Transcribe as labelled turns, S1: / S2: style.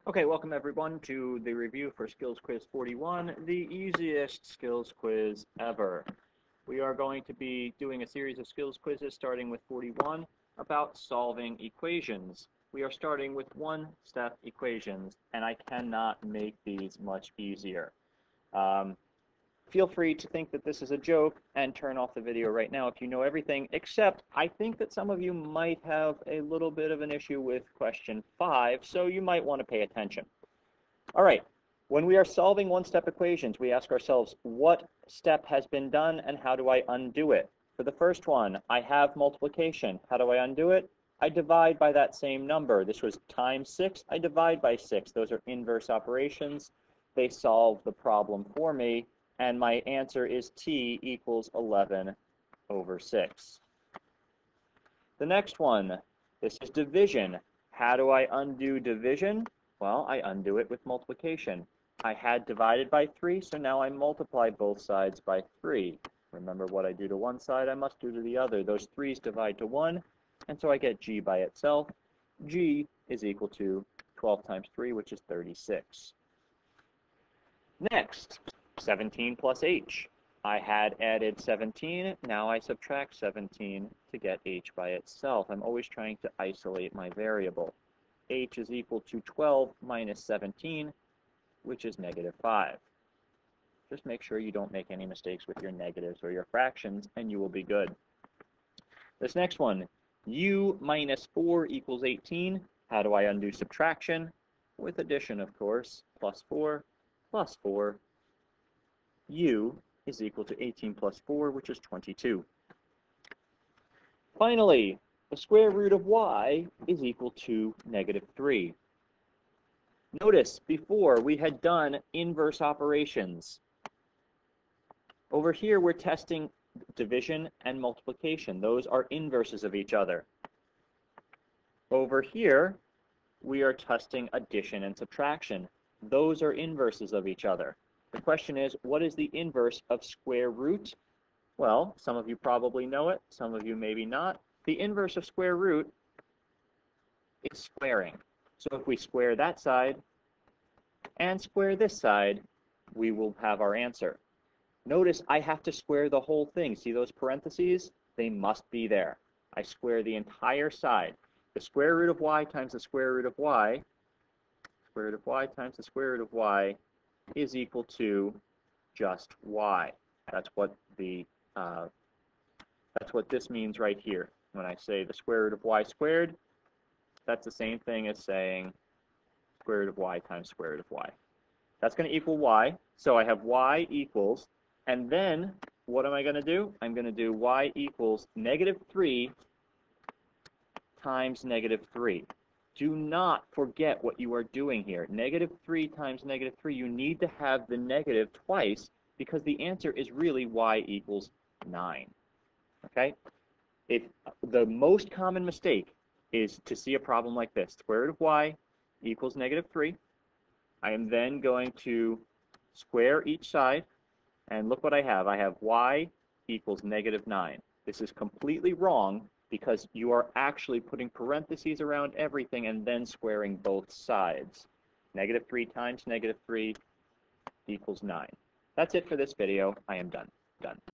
S1: Okay, welcome everyone to the review for Skills Quiz 41, the easiest skills quiz ever. We are going to be doing a series of skills quizzes starting with 41 about solving equations. We are starting with one-step equations, and I cannot make these much easier. Feel free to think that this is a joke and turn off the video right now if you know everything, except I think that some of you might have a little bit of an issue with question 5, so you might want to pay attention. All right, when we are solving one-step equations, we ask ourselves, what step has been done and how do I undo it? For the first one, I have multiplication. How do I undo it? I divide by that same number. This was times 6. I divide by 6. Those are inverse operations. They solve the problem for me. And my answer is t equals 11 over 6. The next one, this is division. How do I undo division? Well, I undo it with multiplication. I had divided by 3, so now I multiply both sides by 3. Remember, what I do to one side, I must do to the other. Those 3's divide to 1, and so I get g by itself. G is equal to 12 times 3, which is 36. Next, 17 plus h. I had added 17, now I subtract 17 to get h by itself. I'm always trying to isolate my variable. H is equal to 12 minus 17, which is negative 5. Just make sure you don't make any mistakes with your negatives or your fractions, and you will be good. This next one, u minus 4 equals 18. How do I undo subtraction? With addition, of course. Plus 4 plus 4. U is equal to 18 plus 4, which is 22. Finally, the square root of y is equal to negative 3. Notice, before we had done inverse operations. Over here, we're testing division and multiplication. Those are inverses of each other. Over here, we are testing addition and subtraction. Those are inverses of each other. The question is, what is the inverse of square root? Well, some of you probably know it, some of you maybe not. The inverse of square root is squaring. So if we square that side and square this side, we will have our answer. Notice I have to square the whole thing. See those parentheses? They must be there. I square the entire side. The square root of y times the square root of y, square root of y times the square root of y, is equal to just y. That's what this means right here. When I say the square root of y squared, that's the same thing as saying square root of y times square root of y. That's going to equal y. So I have y equals, and then what am I going to do? I'm going to do y equals negative 3 times negative 3. Do not forget what you are doing here. Negative 3 times negative 3, you need to have the negative twice because the answer is really y equals 9. Okay? The most common mistake is to see a problem like this. Square root of y equals negative 3. I am then going to square each side, and look what I have. I have y equals negative 9. This is completely wrong because you are actually putting parentheses around everything and then squaring both sides. Negative 3 times negative 3 equals 9. That's it for this video. I am done.